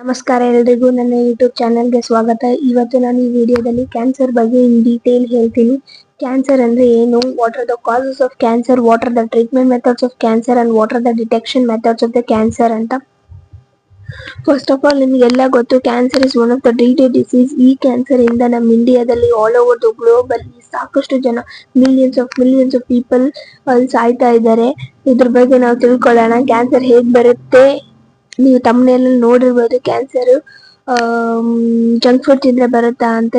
ನಮಸ್ಕಾರ ಎಲ್ರಿಗೂ ನನ್ನ ಯೂಟ್ಯೂಬ್ ಚಾನೆಲ್ಗೆ ಸ್ವಾಗತ. ಇವತ್ತು ನಾನು ಈ ವಿಡಿಯೋದಲ್ಲಿ ಕ್ಯಾನ್ಸರ್ ಬಗ್ಗೆ ಇನ್ ಡೀಟೇಲ್ ಹೇಳ್ತೀನಿ. ಕ್ಯಾನ್ಸರ್ ಅಂದ್ರೆ ಏನು, what are the causes of cancer, what are the treatment methods of cancer and what are the detection methods of the cancer ಅಂತ. ಫಸ್ಟ್ ಆಫ್ ಆಲ್ ನಿಮಗೆಲ್ಲ ಗೊತ್ತು, cancer is one of the dreaded disease. ಈ cancer ಇಂದ ನಮ್ಮ ಇಂಡಿಯಾದಲ್ಲಿ all over the global ಸಾಕಷ್ಟು ಜನ millions of people ಅಲ್ಲಿ ಸಾಯ್ತಾ ಇದ್ದಾರೆ. ಇದ್ರ ಬಗ್ಗೆ ನಾವು ತಿಳ್ಕೊಳ್ಳೋಣ. ಕ್ಯಾನ್ಸರ್ ಹೇಗ್ ಬರುತ್ತೆ, ನೀವು ತಮ್ಮನೆಯಲ್ಲಿ ನೋಡಿರ್ಬೋದು. ಕ್ಯಾನ್ಸರ್ ಜಂಕ್ ಫುಡ್ ತಿಂದ್ರೆ ಬರುತ್ತಾ ಅಂತ.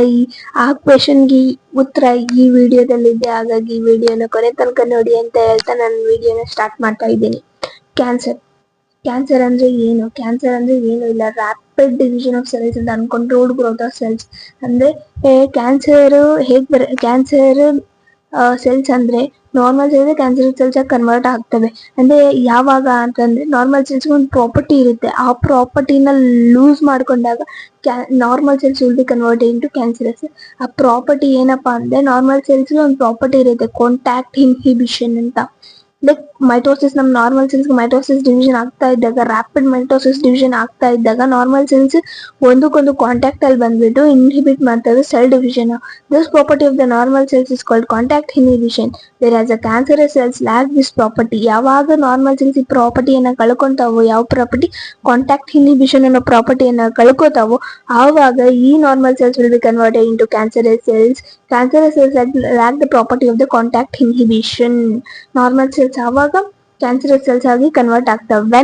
ಆ ಕ್ವೆಶನ್ಗೆ ಉತ್ತರ ಈ ವಿಡಿಯೋದಲ್ಲಿ ಇದೆ. ಹಾಗಾಗಿ ಈ ವಿಡಿಯೋನ ಕೊನೆ ತನಕ ನೋಡಿ ಅಂತ ಹೇಳ್ತಾ ನಾನು ವಿಡಿಯೋನ ಸ್ಟಾರ್ಟ್ ಮಾಡ್ತಾ ಇದ್ದೀನಿ. ಕ್ಯಾನ್ಸರ್ ಅಂದ್ರೆ ಏನು? ಕ್ಯಾನ್ಸರ್ ಅಂದ್ರೆ ಏನು ಇಲ್ಲ, ರ್ಯಾಪಿಡ್ ಡಿವಿಷನ್ ಆಫ್ ಸೆಲ್ಸ್ ಅಂತ ಅನ್ಕೊಂಡ್ರೋಲ್ಡ್ ಗ್ರೋತ್ ಆಫ್ ಸೆಲ್ಸ್. ಅಂದ್ರೆ ಕ್ಯಾನ್ಸರ್ ಸೆಲ್ಸ್ ಅಂದ್ರೆ ನಾರ್ಮಲ್ ಸೆಲ್ಸ್ ಕ್ಯಾನ್ಸರ್ ಸೆಲ್ಸ್ ಆಗಿ ಕನ್ವರ್ಟ್ ಆಗ್ತವೆ. ಅಂದ್ರೆ ಯಾವಾಗ ಅಂತಂದ್ರೆ, ನಾರ್ಮಲ್ ಸೆಲ್ಸ್ ಒಂದು ಪ್ರಾಪರ್ಟಿ ಇರುತ್ತೆ, ಆ ಪ್ರಾಪರ್ಟಿನ ಲೂಸ್ ಮಾಡ್ಕೊಂಡಾಗ normal cells will be convert into cancerous. ಆ ಪ್ರಾಪರ್ಟಿ ಏನಪ್ಪಾ ಅಂದ್ರೆ, ನಾರ್ಮಲ್ ಸೆಲ್ಸ್ ಒಂದು ಪ್ರಾಪರ್ಟಿ ಇರುತ್ತೆ, ಕಾಂಟ್ಯಾಕ್ಟ್ ಇನ್ಹಿಬಿಷನ್ ಅಂತ. ಲೈಕ್ ಮೈಟೋಸಿಸ್, ನಮ್ ನಾರ್ಮಲ್ ಸೆಲ್ಸ್ ಮೈಟೋಸಿಸ್ ಡಿವಿಷನ್ ಆಗ್ತಾ ಇದ್ದಾಗ, ರ್ಯಾಪಿಡ್ ಮೈಟೋಸಿಸ್ ಡಿವಿಷನ್ ಆಗ್ತಾ ಇದ್ದಾಗ ನಾರ್ಮಲ್ ಸೆಲ್ಸ್ ಒಂದಕ್ಕೊಂದು ಕಾಂಟ್ಯಾಕ್ಟ್ ಅಲ್ಲಿ ಬಂದ್ಬಿಟ್ಟು ಇನ್ಹಿಬಿಟ್ ಮಾಡ್ತವೆ cell division. This property of the normal cells is called contact inhibition. whereas the cancerous cells lack this property. ಯಾವಾಗ ನಾರ್ಮಲ್ ಸೆಲ್ಸ್ ಈ ಪ್ರಾಪರ್ಟಿಯನ್ನ ಕಳ್ಕೊಂತಾವೋ, ಯಾವ ಪ್ರಾಪರ್ಟಿ, ಕಾಂಟ್ಯಾಕ್ಟ್ ಇನ್ಹಿಬಿಷನ್ ಅನ್ನೋ ಪ್ರಾಪರ್ಟಿಯನ್ನ ಕಳ್ಕೋತಾವೋ, ಆವಾಗ ಈ normal cells will be converted into cancerous cells. Cancerous cells lack the property of the contact inhibition. Normal cells ಆವಾಗ cancerous cells ಆಗಿ convert ಆಗ್ತವೆ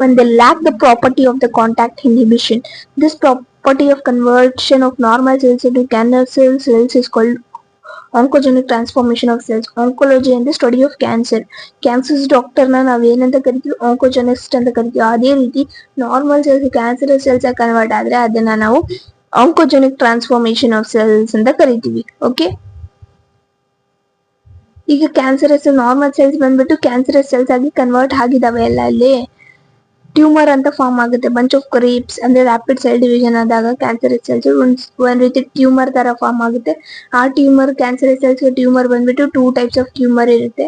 when they lack the property of the contact inhibition. This property of conversion of normal cells into cancerous cells is called oncogenic transformation of cells. Oncology and the study of cancer. Cancers ಡಾಕ್ಟರ್ನ ನಾವ್ ಏನಂತ ಕರಿತೀವಿ, oncogenist ಅಂತ ಕರಿತೀವಿ. ಅದೇ ರೀತಿ normal cells cancerous cells ಆಗಿ convert ಆದ್ರೆ ಅದನ್ನ ನಾವು ಆಂಕೋಜೆನಿಕ್ ಟ್ರಾನ್ಸ್ಫಾರ್ಮೇಶನ್ ಆಫ್ ಸೆಲ್ಸ್ ಅಂತ ಕರಿತೀವಿ. ಓಕೆ, ಈಗ ಕ್ಯಾನ್ಸರಸ್ ನಾರ್ಮಲ್ ಸೆಲ್ಸ್ ಬಂದ್ಬಿಟ್ಟು ಕ್ಯಾನ್ಸರಸ್ ಸೆಲ್ಸ್ ಆಗಿ ಕನ್ವರ್ಟ್ ಆಗಿದಾವೆ ಎಲ್ಲ. ಅಲ್ಲಿ ಟ್ಯೂಮರ್ ಅಂತ ಫಾರ್ಮ್ ಆಗುತ್ತೆ, ಬಂಚ್ ಆಫ್ ಕ್ರೀಪ್ಸ್ ಅಂದ್ರೆ ರ್ಯಾಪಿಡ್ ಸೆಲ್ ಡಿವಿಷನ್ ಆದಾಗ ಕ್ಯಾನ್ಸರಸ್ ಸೆಲ್ಸ್ ಒಂದ್ ರೀತಿ ಟ್ಯೂಮರ್ ತರ ಫಾರ್ಮ್ ಆಗುತ್ತೆ. ಆ ಟ್ಯೂಮರ್, ಕ್ಯಾನ್ಸರಸ್ ಸೆಲ್ಸ್ ಟ್ಯೂಮರ್ ಬಂದ್ಬಿಟ್ಟು ಟೂ ಟೈಪ್ಸ್ ಆಫ್ ಟ್ಯೂಮರ್ ಇರುತ್ತೆ.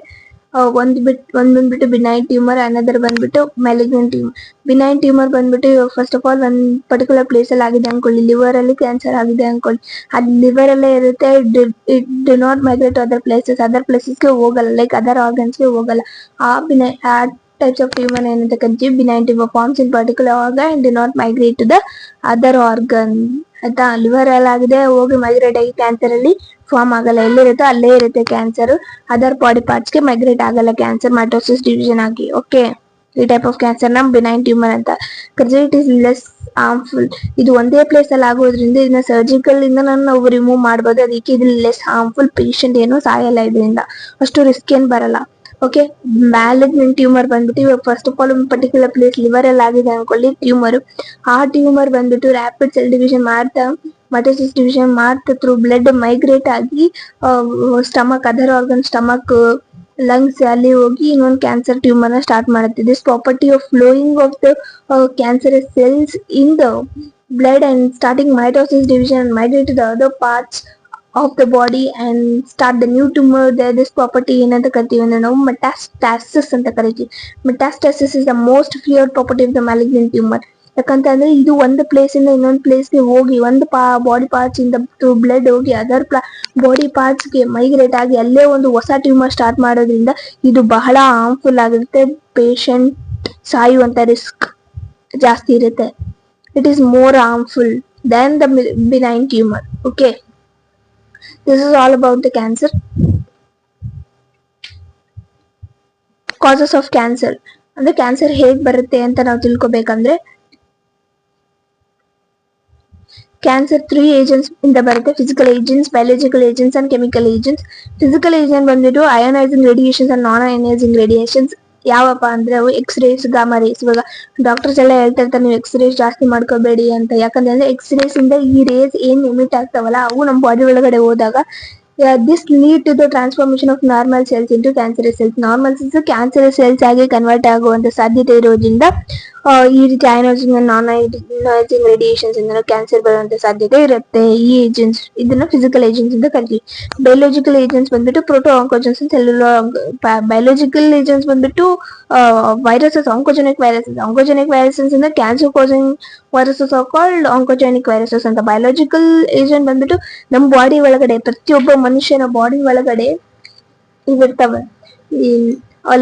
ಒಂದ್ ಬಂದ್ಬಿಟ್ಟು ಬಿನೈನ್ ಟ್ಯೂಮರ್, ಅನದರ್ ಬಂದ್ಬಿಟ್ಟು ಮ್ಯಾಲಿಗ್ನೆಂಟ್ ಟ್ಯೂಮರ್. ಬಿನೈನ್ ಟ್ಯೂಮರ್ ಬಂದ್ಬಿಟ್ಟು ಫಸ್ಟ್ ಆಫ್ ಆಲ್ ಒಂದ್ ಪರ್ಟಿಕ್ಯುಲರ್ ಪ್ಲೇಸ್ ಅಲ್ಲಿ ಆಗಿದೆ ಅನ್ಕೊಳ್ಳಿ, ಲಿವರ್ ಅಲ್ಲಿ ಕ್ಯಾನ್ಸರ್ ಆಗಿದೆ ಅನ್ಕೊಳ್ಳಿ. ಅದ್ ಲಿವರ್ ಅಲ್ಲೇ ಇರುತ್ತೆ, it do not migrate other ಪ್ಲೇಸಸ್ಗೆ ಹೋಗಲ್ಲ, ಲೈಕ್ ಅದರ್ ಆರ್ಗನ್ಸ್ಗೆ ಹೋಗಲ್ಲ. ಆ types of tumor ಏನಂತ ಕರಿತೀವಿ, benign tumour forms in particular organ and do not migrate to the other organ. ಆಯ್ತಾ, ಲಿವರ್ ಅಲ್ಲಿ ಆಗಿದೆ, ಹೋಗಿ ಮೈಗ್ರೇಟ್ ಆಗಿ ಕ್ಯಾನ್ಸರ್ ಅಲ್ಲಿ ಫಾರ್ಮ್ ಆಗಲ್ಲ, ಎಲ್ಲಿರುತ್ತೋ ಅಲ್ಲೇ ಇರುತ್ತೆ ಕ್ಯಾನ್ಸರ್. ಅದರ್ ಬಾಡಿ ಪಾರ್ಟ್ಸ್ ಗೆ ಮೈಗ್ರೇಟ್ ಆಗಲ್ಲ ಕ್ಯಾನ್ಸರ್ ಮೈಟೋಸಿಸ್ ಡಿವಿಷನ್ ಆಗಿ. ಓಕೆ, ಈ ಟೈಪ್ ಆಫ್ ಕ್ಯಾನ್ಸರ್ ನ ಬಿನೈನ್ ಟ್ಯೂಮರ್ ಅಂತ ಕರಿತೀವಿ. It is less harmful. ಇದು ಒಂದೇ ಪ್ಲೇಸ್ ಅಲ್ಲಿ ಆಗೋದ್ರಿಂದ ಇದನ್ನ ಸರ್ಜಿಕಲ್ ಇಂದ ನಾವು ರಿಮೂವ್ ಮಾಡಬಹುದು. ಅದಕ್ಕೆ ಇದು ಲೆಸ್ ಹಾರ್ಮ್ಫುಲ್. ಪೇಷಂಟ್ ಏನು ಸಾಯಲ್ಲ ಇದರಿಂದ, ಅಷ್ಟು ರಿಸ್ಕ್ ಏನ್ ಬರಲ್ಲ. ಓಕೆ, ಮ್ಯಾಲಿಗ್ನೆಂಟ್ ಟ್ಯೂಮರ್ ಬಂದ್ಬಿಟ್ಟು ಇವಾಗ ಫಸ್ಟ್ ಆಫ್ ಆಲ್ ಒಂದು ಪರ್ಟಿಕ್ಯುಲರ್ ಪ್ಲೇಸ್ ಲಿವರ್ ಅಲ್ಲಿ ಆಗಿದೆ ಅನ್ಕೊಳ್ಳಿ ಟ್ಯೂಮರ್. ಆ ಟ್ಯೂಮರ್ ಬಂದ್ಬಿಟ್ಟು ರ್ಯಾಪಿಡ್ ಸೆಲ್ ಡಿವಿಷನ್ ಮಾಡ್ತಾ, ಮೈಟೋಸಿಸ್ ಡಿವಿಷನ್ ಮಾಡ್ತಾ ಥ್ರೂ ಬ್ಲಡ್ ಮೈಗ್ರೇಟ್ ಆಗಿ stomach, other organ, stomach, lungs ಅಲ್ಲಿ ಹೋಗಿ ಇನ್ನೊಂದು ಕ್ಯಾನ್ಸರ್ ಟ್ಯೂಮರ್ ನ ಸ್ಟಾರ್ಟ್ ಮಾಡುತ್ತೆ. This property of flowing of the cancerous cells in the blood and starting mitosis division and migrate to the other parts of the body and start the new tumor there. This property ಏನಂತ ಕರಿತೀವಿ ಅಂದ್ರೆ ನಾವು metastasis ಅಂತ ಕರಿತೀವಿ. Metastasis is the most feared property of the malignant tumour. ಯಾಕಂತಂದ್ರೆ ಇದು ಒಂದು place ಇಂದ ಇನ್ನೊಂದು ಪ್ಲೇಸ್ ಗೆ ಹೋಗಿ, ಒಂದು ಬಾಡಿ ಪಾರ್ಟ್ಸ್ ಇಂದ ಬ್ಲಡ್ ಹೋಗಿ ಅದರ್ ಬಾಡಿ ಪಾರ್ಟ್ಸ್ ಗೆ ಮೈಗ್ರೇಟ್ ಆಗಿ ಅಲ್ಲೇ ಒಂದು ಹೊಸ ಟ್ಯೂಮರ್ ಸ್ಟಾರ್ಟ್ ಮಾಡೋದ್ರಿಂದ ಇದು ಬಹಳ ಹಾರ್ಮ್ಫುಲ್ ಆಗಿರುತ್ತೆ. ಪೇಷಂಟ್ ಸಾಯುವಂತ ರಿಸ್ಕ್ ಜಾಸ್ತಿ ಇರುತ್ತೆ. It is more harmful than the benign tumour. Okay, this is all about the cancer. Causes of cancer ಅಂದ್ರೆ ಕ್ಯಾನ್ಸರ್ ಹೇಗ್ ಬರುತ್ತೆ ಅಂತ ನಾವು ತಿಳ್ಕೊಬೇಕಂದ್ರೆ, ಕ್ಯಾನ್ಸರ್ 3 ಏಜೆಂಟ್ಸ್ ಇಂದ ಬರುತ್ತೆ: physical agents, biological agents and chemical agents. Physical agent ಬಂದ್ಬಿಟ್ಟು ಅಯೋನೈಸಿಂಗ್ ರೇಡಿಯೇಷನ್ಸ್ ಅಂಡ್ ನಾನ್ ಅಯೋನೈಸಿಂಗ್ ರೇಡಿಯೇಷನ್ಸ್. ಯಾವಪ್ಪ ಅಂದ್ರೆ ಅವು ಎಕ್ಸ್ರೇಸ್, ಗಾಮಾ ರೇಸ್. ಇವಾಗ ಡಾಕ್ಟರ್ಸ್ ಎಲ್ಲ ಹೇಳ್ತಾ ಇರ್ತಾರೆ, ನೀವು ಎಕ್ಸ್ರೇಸ್ ಜಾಸ್ತಿ ಮಾಡ್ಕೋಬೇಡಿ ಅಂತ. ಯಾಕಂದ್ರೆ ಎಕ್ಸ್ರೇಸ್ ಇಂದ ಈ ರೇಸ್ ಏನ್ ಎಮಿಟ್ ಆಗ್ತಾವಲ್ಲ, ಅವು ನಮ್ಮ ಬಾಡಿ ಒಳಗಡೆ ಹೋದಾಗ This lead to the transformation of normal cells into cancerous cells. Normal cells cancerous cells ಆಗಿ ಕನ್ವರ್ಟ್ ಆಗುವಂತ ಸಾಧ್ಯತೆ ಇರೋದ್ರಿಂದ ಈ ರೀತಿ ಅಯನೈಸಿಂಗ್ ನಾನ್ ಅಯನೈಸಿಂಗ್ ರೇಡಿಯೇಷನ್ಸ್ ಇಂದ ಕ್ಯಾನ್ಸರ್ ಬರುವಂತ ಸಾಧ್ಯತೆ ಇರುತ್ತೆ. ಈ ಏಜೆಂಟ್ಸ್ ಇದನ್ನ ಫಿಸಿಕಲ್ ಏಜೆಂಟ್ಸ್ ಅಂತ ಕರಿತೀವಿ. ಬಯೋಲಾಜಿಕಲ್ ಏಜೆಂಟ್ಸ್ ಬಂದ್ಬಿಟ್ಟು proto oncogenes, cellular biological agents ಬಂದ್ಬಿಟ್ಟು viruses, oncogenic viruses ಇಂದ cancer causing viruses are called oncogenic viruses ಅಂತ. ಬಯೋಲಾಜಿಕಲ್ ಏಜೆಂಟ್ ಬಂದ್ಬಿಟ್ಟು ನಮ್ಮ ಬಾಡಿ ಒಳಗಡೆ, ಪ್ರತಿಯೊಬ್ಬ ಮನುಷ್ಯನ ಬಾಡಿ ಒಳಗಡೆ ಇವಿರ್ತವೆ. ಈ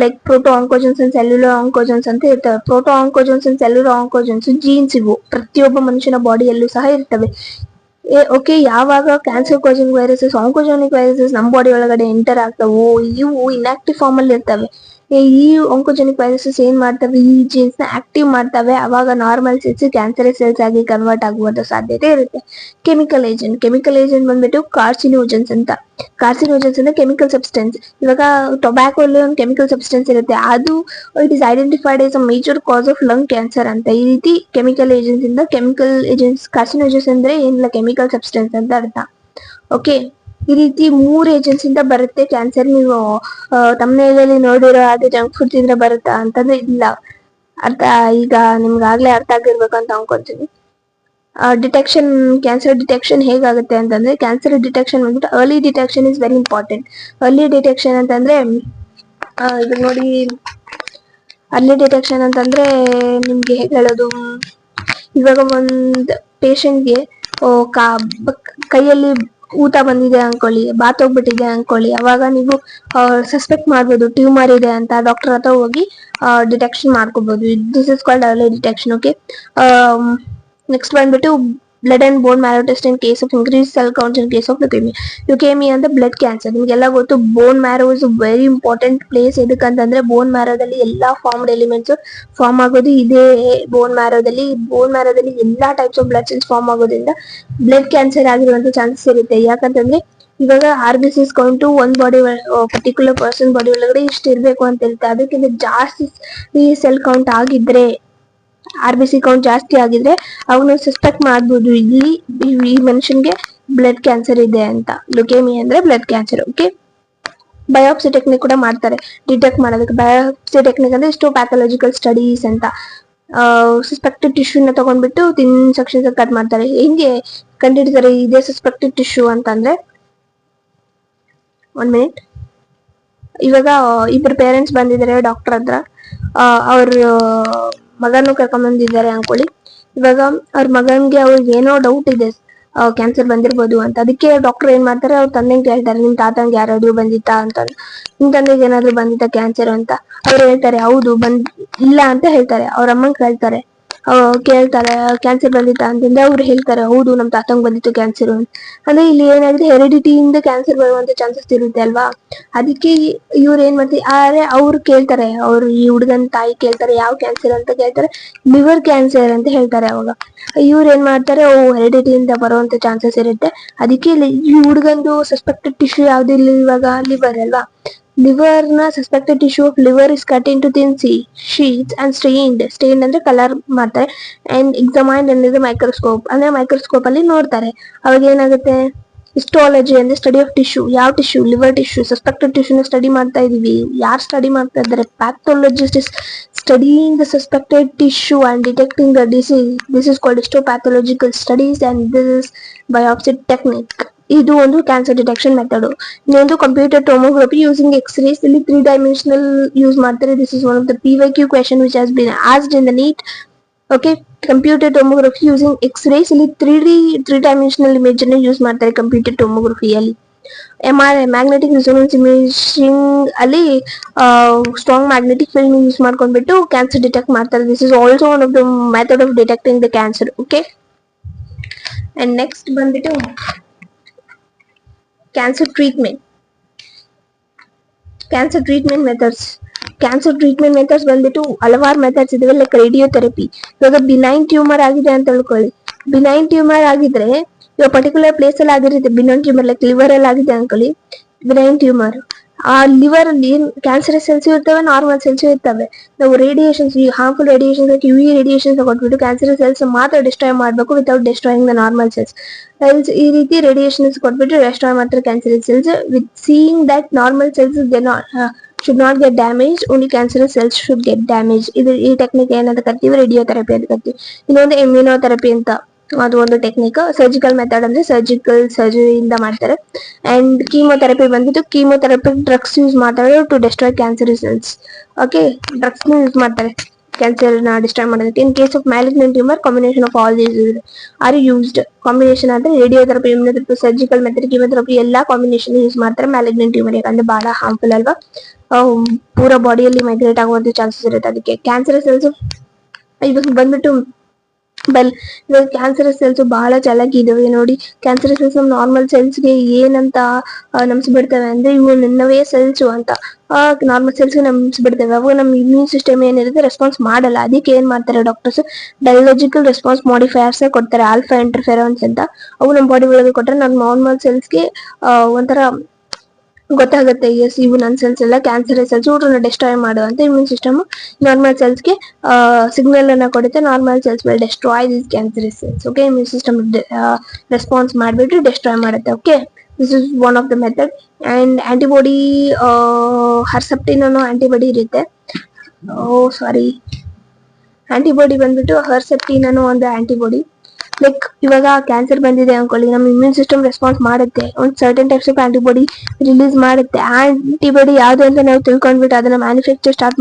like proto oncogenes and cellular oncogenes ಅಂತ ಇರ್ತವೆ. Proto oncogenes and cellular oncogenes genes ಇವು ಪ್ರತಿಯೊಬ್ಬ ಮನುಷ್ಯನ ಬಾಡಿಯಲ್ಲೂ ಸಹ ಇರ್ತವೆ. ಓಕೆ, ಯಾವಾಗ cancer causing viruses, oncogenic viruses ನಮ್ಮ ಬಾಡಿ ಒಳಗಡೆ ಎಂಟರ್ ಆಗ್ತಾವೋ ಇವು ಇನ್ಆಕ್ಟಿವ್ ಫಾರ್ಮ್ ಅಲ್ಲಿ ಇರ್ತವೆ. ಈ ಆಂಕೋಜೆನಿಕ್ ವೈರಸಸ್ ಏನ್ ಮಾಡ್ತವೆ, ಈ ಜೀನ್ಸ್ ನ ಆಕ್ಟಿವ್ ಮಾಡ್ತವೆ. ಅವಾಗ ನಾರ್ಮಲ್ ಸೆಲ್ಸ್ ಕ್ಯಾನ್ಸರಸ್ ಸೆಲ್ಸ್ ಆಗಿ ಕನ್ವರ್ಟ್ ಆಗುವಂತ ಸಾಧ್ಯತೆ ಇರುತ್ತೆ. ಕೆಮಿಕಲ್ ಏಜೆಂಟ್ ಬಂದ್ಬಿಟ್ಟು ಕಾರ್ಸಿನೋಜನ್ಸ್ ಅಂತ. ಕಾರ್ಸಿನೋಜನ್ಸ್ ಅಂದ್ರೆ ಕೆಮಿಕಲ್ ಸಬ್ಸ್ಟೆನ್ಸ್. ಇವಾಗ ಟೊಬ್ಯಾಕೋ ಅಲ್ಲಿ ಒಂದು ಕೆಮಿಕಲ್ ಸಬ್ಸ್ಟೆನ್ಸ್ ಇರುತ್ತೆ, ಅದು it is identified as a major cause of lung cancer ಅಂತ. ಈ ರೀತಿ ಕೆಮಿಕಲ್ ಏಜೆಂಟ್ಸ್ ಇಂದ, ಕೆಮಿಕಲ್ ಏಜೆಂಟ್ಸ್ ಕಾರ್ಸಿನೋಜನ್ಸ್ ಅಂದ್ರೆ ಏನಿಲ್ಲ, ಕೆಮಿಕಲ್ ಸಬ್ಸ್ಟೆನ್ಸ್ ಅಂತ ಅರ್ಥ. ಓಕೆ, ಈ ರೀತಿ 3 ಏಜೆಂಟ್ಸ್ ಇಂದ ಬರುತ್ತೆ ಕ್ಯಾನ್ಸರ್. ನೀವು ತಮ್ಮನೇಲಿ ನೋಡಿರೋ ಹಾಗೆ ಜಂಕ್ ಫುಡ್ ತಿಂದ್ರೆ ಬರುತ್ತಾ ಅಂತಂದ್ರೆ ಇಲ್ಲ. ಈಗ ನಿಮ್ಗಾಗ್ಲೇ ಅರ್ಥ ಆಗಿರ್ಬೇಕು ಅಂತ ಅನ್ಕೊಂತೀನಿ. ಡಿಟೆಕ್ಷನ್, ಕ್ಯಾನ್ಸರ್ ಡಿಟೆಕ್ಷನ್ ಹೇಗಾಗುತ್ತೆ ಅಂತಂದ್ರೆ, ಕ್ಯಾನ್ಸರ್ ಡಿಟೆಕ್ಷನ್ ಬಂದ್ಬಿಟ್ಟು early detection is very important. Early detection ಅಂತಂದ್ರೆ ಇದು ನೋಡಿ, ಅರ್ಲಿ ಡಿಟೆಕ್ಷನ್ ಅಂತಂದ್ರೆ ನಿಮ್ಗೆ ಹೇಗೆ ಹೇಳೋದು, ಇವಾಗ ಒಂದ್ ಪೇಷಂಟ್ಗೆ ಕೈಯಲ್ಲಿ ಊತ ಬಂದಿದೆ ಅನ್ಕೊಳ್ಳಿ, ಬಾತ್ ಹೋಗ್ಬಿಟ್ಟಿದೆ ಅನ್ಕೊಳ್ಳಿ, ಅವಾಗ ನೀವು ಸಸ್ಪೆಕ್ಟ್ ಮಾಡ್ಬೋದು ಟ್ಯೂಮರ್ ಇದೆ ಅಂತ. ಡಾಕ್ಟರ್ ಹತ್ರ ಹೋಗಿ ಡಿಟೆಕ್ಷನ್ ಮಾಡ್ಕೋಬಹುದು. This is called early detection. Okay, next ಬಂದ್ಬಿಟ್ಟು blood and bone marrow test in case of increase cell counts in case of leukaemia ಅಂತ ಬ್ಲಡ್ ಕ್ಯಾನ್ಸರ್. ನಿಮ್ಗೆಲ್ಲ ಗೊತ್ತು, bone marrow is very important place. ಎದಕ್ಕಂತಂದ್ರೆ bone ಮ್ಯಾರೋದಲ್ಲಿ ಎಲ್ಲಾ formed elements form ಆಗೋದು ಇದೆ. Bone ಮ್ಯಾರೋದಲ್ಲಿ ಎಲ್ಲಾ types of blood cells form ಆಗೋದ್ರಿಂದ ಬ್ಲಡ್ ಕ್ಯಾನ್ಸರ್ ಆಗಿರುವಂತ ಚಾನ್ಸಸ್ ಇರುತ್ತೆ. ಯಾಕಂತಂದ್ರೆ ಇವಾಗ RBCs ಕೌಂಟು ಒಂದ್ ಬಾಡಿ, ಪರ್ಟಿಕ್ಯುಲರ್ ಪರ್ಸನ್ ಬಾಡಿ ಒಳಗಡೆ ಇಷ್ಟು ಇರ್ಬೇಕು ಅಂತ ಇರುತ್ತೆ. ಅದಕ್ಕಿಂತ ಜಾಸ್ತಿ ಈ ಸೆಲ್ ಕೌಂಟ್ ಆಗಿದ್ರೆ, RBC ಕೌಂಟ್ ಜಾಸ್ತಿ ಆಗಿದ್ರೆ ಅವಾಗ ನಾವು ಸಸ್ಪೆಕ್ಟ್ ಮಾಡ್ಬೋದು ಇಲ್ಲಿ ಈ ಮನುಷ್ಯನ್ಗೆ ಬ್ಲಡ್ ಕ್ಯಾನ್ಸರ್ ಇದೆ ಅಂತ. ಲುಕೇಮಿಯಾ ಅಂದ್ರೆ blood cancer. Okay, biopsy technique ಕೂಡ ಮಾಡ್ತಾರೆ ಡಿಟೆಕ್ಟ್ ಮಾಡೋದಕ್ಕೆ. ಬಯೋಪ್ಸಿ ಟೆಕ್ನಿಕ್ ಅಂದ್ರೆ ಇಷ್ಟು ಪ್ಯಾಥಾಲಜಿಕಲ್ ಸ್ಟಡೀಸ್ ಅಂತ. ಸಸ್ಪೆಕ್ಟೆಡ್ ಟಿಶ್ಯೂನ ತಗೊಂಡ್ಬಿಟ್ಟು ತಿನ್ ಸೆಕ್ಷನ್ಸ್ ಕಟ್ ಮಾಡ್ತಾರೆ. ಹೆಂಗೆ ಕಂಡುಹಿಡಿತಾರೆ ಇದೇ ಸಸ್ಪೆಕ್ಟೆಡ್ ಟಿಶ್ಯೂ ಅಂತಂದ್ರೆ, 1 ಮಿನಿಟ್. ಇವಾಗ ಇಬ್ರು ಪೇರೆಂಟ್ಸ್ ಬಂದಿದ್ದಾರೆ ಡಾಕ್ಟರ್ ಹತ್ರ, ಅವ್ರ ಮಗನು ಕರ್ಕೊಂಡ್ ಬಂದಿದ್ದಾರೆ ಅನ್ಕೊಳ್ಳಿ. ಇವಾಗ ಅವ್ರ ಮಗನ್ಗೆ ಅವ್ರಿಗೆ ಏನೋ ಡೌಟ್ ಇದೆ, ಕ್ಯಾನ್ಸರ್ ಬಂದಿರ್ಬೋದು ಅಂತ. ಅದಕ್ಕೆ ಡಾಕ್ಟರ್ ಏನ್ ಮಾಡ್ತಾರೆ, ಅವ್ರ ತಂದೆಗೆ ಕೇಳ್ತಾರೆ, ನಿಮ್ ತಾತಂಗೆ ಯಾರಾದ್ರೂ ಬಂದಿತ್ತಾ ಅಂತ, ನಿಮ್ ತಂದೆಗೆ ಏನಾದ್ರು ಬಂದಿತ್ತಾ ಕ್ಯಾನ್ಸರ್ ಅಂತ. ಅವ್ರು ಹೇಳ್ತಾರೆ ಹೌದು ಇಲ್ಲ ಅಂತ ಹೇಳ್ತಾರೆ. ಅವ್ರ ಅಮ್ಮನ್ ಕೇಳ್ತಾರೆ ಕ್ಯಾನ್ಸರ್ ಬಂದಿತ್ತಾ ಅಂತಂದ್ರೆ ಅವ್ರು ಹೇಳ್ತಾರೆ ಹೌದು ನಮ್ ತಾತಂಗ್ ಬಂದಿತ್ತು ಕ್ಯಾನ್ಸರ್ ಅಂತ. ಅಂದ್ರೆ ಇಲ್ಲಿ ಏನಾಗಿದೆ, ಹೆರಿಡಿಟಿಯಿಂದ ಕ್ಯಾನ್ಸರ್ ಬರುವಂತ ಚಾನ್ಸಸ್ ಇರುತ್ತೆ ಅಲ್ವಾ. ಅದಕ್ಕೆ ಇವ್ರು ಏನ್ ಮಾಡ್ತಾರೆ, ಅವ್ರು ಕೇಳ್ತಾರೆ, ಅವ್ರು ಈ ಹುಡುಗನ್ ತಾಯಿ ಕೇಳ್ತಾರೆ ಯಾವ ಕ್ಯಾನ್ಸರ್ ಅಂತ ಕೇಳ್ತಾರೆ. ಲಿವರ್ ಕ್ಯಾನ್ಸರ್ ಅಂತ ಹೇಳ್ತಾರೆ. ಅವಾಗ ಇವ್ರು ಏನ್ ಮಾಡ್ತಾರೆ, ಹೆರಿಡಿಟಿಯಿಂದ ಬರುವಂತ ಚಾನ್ಸಸ್ ಇರುತ್ತೆ. ಅದಕ್ಕೆ ಈ ಹುಡುಗಂದು ಸಸ್ಪೆಕ್ಟೆಡ್ ಟಿಶ್ಯೂ ಯಾವ್ದು ಇಲ್ಲ, ಇವಾಗ ಲಿವರ್ ಅಲ್ವಾ. ಲಿವರ್ ನ suspected tissue of liver is cut into thin sheets and stained ಅಂದ್ರೆ ಕಲರ್ ಮಾಡ್ತಾರೆ. ಅಂಡ್ ಎಕ್ಸಾಮೈನ್ಡ್ ಅಂದ್ರೆ ಮೈಕ್ರೋಸ್ಕೋಪ್, ಅಂದ್ರೆ ಮೈಕ್ರೋಸ್ಕೋಪ್ ಅಲ್ಲಿ ನೋಡ್ತಾರೆ. ಅವಾಗ ಏನಾಗುತ್ತೆ, ಹಿಸ್ಟಾಲಜಿ ಅಂದ್ರೆ ಸ್ಟಡಿ ಆಫ್ ಟಿಶ್ಯೂ. ಯಾವ tissue? Liver tissue. Suspected tissue ನ ಸ್ಟಡಿ ಮಾಡ್ತಾ ಇದೀವಿ. ಯಾರು ಸ್ಟಡಿ ಮಾಡ್ತಾ ಇದ್ದಾರೆ? Pathologist is studying the suspected tissue and detecting the disease. This is called histopathological studies and this is biopsy technique. ಇದು ಒಂದು ಕ್ಯಾನ್ಸರ್ ಡಿಟೆಕ್ಷನ್ ಮೆಥಡ್. ಇನ್ನೊಂದು ಕಂಪ್ಯೂಟರ್ ಟೊಮೊಗ್ರಫಿ ಯೂಸಿಂಗ್ ಎಕ್ಸ್ರೇಸ್. ಇಲ್ಲಿ 3 ಡೈಮೆನ್ಷನಲ್ ಯೂಸ್ ಮಾಡ್ತಾರೆ. This is one of the PYQ question which has been asked in the neat. Okay, computer tomography using X-rays. ಇಲ್ಲಿ 3 dimensional image ಅನ್ನು use ಮಾಡ್ತಾರೆ computer ಟೊಮೊಗ್ರಫಿಯಲ್ಲಿ. MRI magnetic resonance imaging ಅಲ್ಲಿ strong magnetic field use ಮಾಡ್ಕೊಂಡ್ಬಿಟ್ಟು cancer detect ಮಾಡ್ತಾರೆ. This is also one of the method of detecting the cancer. Okay, and next ಬಂದ್ಬಿಟ್ಟು cancer treatment. Cancer treatment methods ಬಂದ್ಬಿಟ್ಟು ಹಲವಾರು methods ಇದಾವೆ. Like radiotherapy. ಇವಾಗ benign tumour ಆಗಿದೆ ಅಂತ ತಿಳ್ಕೊಳ್ಳಿ. ಬಿನೈನ್ ಟ್ಯೂಮರ್ ಆಗಿದ್ರೆ ಇವಾಗ ಪರ್ಟಿಕ್ಯುಲರ್ ಪ್ಲೇಸ್ ಅಲ್ಲಿ ಆಗಿರುತ್ತೆ ಬಿನೈನ್ ಟ್ಯೂಮರ್, ಲೈಕ್ ಲಿವರ್ ಅಲ್ಲಿ ಆಗಿದೆ ಅನ್ಕೊಳ್ಳಿ ಬಿನೈನ್ ಟ್ಯೂಮರ್. ಆ ಲಿವರ್ ಅಲ್ಲಿ ಕ್ಯಾನ್ಸರಸ್ ಸೆಲ್ಸ್ ಇರ್ತವೆ, ನಾರ್ಮಲ್ ಸೆಲ್ಸ್ ಇರ್ತವೆ. ನಾವು ರೇಡಿಯೇಷನ್ಸ್, ಈ harmful radiations like UV radiations ಕೊಟ್ಬಿಟ್ಟು ಕ್ಯಾನ್ಸರಸ್ ಸೆಲ್ಸ್ ಮಾತ್ರ ಡಿಸ್ಟ್ರಾಯ್ ಮಾಡಬೇಕು without destroying the normal cells. ಈ ರೀತಿ ರೇಡಿಯೇಷನ್ಸ್ ಕೊಟ್ಬಿಟ್ಟು ಡಿಸ್ಟ್ರಾಯ್ ಮಾಡ್ತಾರೆ cancerous cells with seeing that normal cells should not get damaged, only cancerous cells should get damaged. ಈ technique ಏನಂತ ಕರಿತೀವಿ, ರೇಡಿಯೋಥೆರಪಿ ಅಂತ ಕರಿತೀವಿ. ಇನ್ನೊಂದು ಇಮ್ಯುನೋಥೆರಪಿ ಅಂತ, ಅದು ಒಂದು ಟೆಕ್ನಿಕ್. ಸರ್ಜಿಕಲ್ ಮೆಥಡ್ ಅಂದ್ರೆ ಸರ್ಜಿಕಲ್ ಸರ್ಜರಿಯಿಂದ ಮಾಡ್ತಾರೆ. ಅಂಡ್ ಕೀಮೋಥೆರಪಿ ಬಂದ್ಬಿಟ್ಟು ಕೀಮೋಥೆರಪಿ ಡ್ರಗ್ಸ್ ಯೂಸ್ ಮಾಡ್ತಾರೆ to destroy cancerous cells. Okay, drugs use ಮಾಡ್ತಾರೆ ಕ್ಯಾನ್ಸರ್ ನ ಡಿಸ್ಟ್ರಾಯ್ ಮಾಡೋದಕ್ಕೆ. In case of malignant tumour, combination of all these are used. Combination ಅಂದ್ರೆ radiotherapy, immunotherapy, surgical method, chemotherapy ಎಲ್ಲಾ combination use ಮಾಡ್ತಾರೆ malignant tumour. ಯಾಕಂದ್ರೆ ಬಹಳ harmful ಅಲ್ವಾ, ಪೂರಾ ಬಾಡಿಯಲ್ಲಿ ಮೈಗ್ರೇಟ್ ಆಗುವಂತ ಚಾನ್ಸಸ್ ಇರುತ್ತೆ. ಅದಕ್ಕೆ ಕ್ಯಾನ್ಸರಸ್ ಸೆಲ್ಸ್ ಇವಾಗ ಬಂದ್ಬಿಟ್ಟು ಇವಾಗ ಕ್ಯಾನ್ಸರಸ್ ಸೆಲ್ಸ್ ಬಹಳ ಚೆನ್ನಾಗಿ ಇದಾವೆ ನೋಡಿ. ಕ್ಯಾನ್ಸರಸ್ ಸೆಲ್ಸ್ ನಾರ್ಮಲ್ ಸೆಲ್ಸ್ ಗೆ ಏನಂತ ನಂಬಿಸ್ಬಿಡ್ತವೆ ಅಂದ್ರೆ, ಇವು ನಿನ್ನವೇ ಸೆಲ್ಸ್ ಅಂತ ನಾರ್ಮಲ್ ಸೆಲ್ಸ್ ನಂಬಿಸ್ಬಿಡ್ತೇವೆ. ಅವಾಗ ನಮ್ಮ ಇಮ್ಯೂನ್ ಸಿಸ್ಟಮ್ ಏನಿರುತ್ತೆ ರೆಸ್ಪಾನ್ಸ್ ಮಾಡಲ್ಲ. ಅದಕ್ಕೆ ಏನ್ ಮಾಡ್ತಾರೆ ಡಾಕ್ಟರ್ಸ್, ಡೈಲಾಜಿಕಲ್ ರೆಸ್ಪಾನ್ಸ್ ಮಾಡಿಫೈಯರ್ಸ್ ಕೊಡ್ತಾರೆ, ಆಲ್ಫಾ ಇಂಟರ್ಫೆರಾನ್ಸ್ ಅಂತ. ಅವು ನಮ್ಮ ಬಾಡಿ ಒಳಗೆ ಕೊಟ್ಟರೆ ನಮ್ಮ ನಾರ್ಮಲ್ ಸೆಲ್ಸ್ಗೆ ಒಂಥರ ಗೊತ್ತಾಗುತ್ತೆ, ಎಸ್ ಇವು ನನ್ನ ಸೆಲ್ಸ್ ಎಲ್ಲ ಕ್ಯಾನ್ಸರಸ್ ಸೆಲ್ಸ್, ಊಟನ ಡಿಸ್ಟ್ರಾಯ್ ಮಾಡುವಂತ ಇಮ್ಯೂನ್ ಸಿಸ್ಟಮ್ ನಾರ್ಮಲ್ ಸೆಲ್ಸ್ಗೆ ಸಿಗ್ನಲ್ ಅನ್ನ ಕೊಡುತ್ತೆ. Normal cells will destroy this cancerous cells. Okay, immune system response ಮಾಡಿಬಿಟ್ಟು ಡಿಸ್ಟ್ರಾಯ್ ಮಾಡುತ್ತೆ. Okay, this is one of the method. And antibody, Herceptin ಅನ್ನೋ ಆಂಟಿಬಾಡಿ ಇರುತ್ತೆ. ಸಾರಿ, ಆಂಟಿಬಾಡಿ ಬಂದ್ಬಿಟ್ಟು ಹರ್ಸೆಪ್ಟಿನ್ ಅನ್ನೋ ಒಂದು ಆಂಟಿಬಾಡಿ. ಲೈಕ್ ಇವಾಗ ಕ್ಯಾನ್ಸರ್ ಬಂದಿದೆ ಅನ್ಕೊಳ್ಳಿ, ನಮ್ಮ ಇಮ್ಯೂನ್ ಸಿಸ್ಟಮ್ ರೆಸ್ಪಾನ್ಸ್ ಮಾಡುತ್ತೆ, ಒಂದು certain types of antibody release ಮಾಡುತ್ತೆ. ಆಂಟಿಬಾಡಿ ಯಾವ್ದು ಅಂತ ನಾವು ತಿಳ್ಕೊಂಡ್ಬಿಟ್ಟು ಅದನ್ನ ಮ್ಯಾನುಫ್ಯಾಕ್ಚರ್ ಸ್ಟಾರ್ಟ್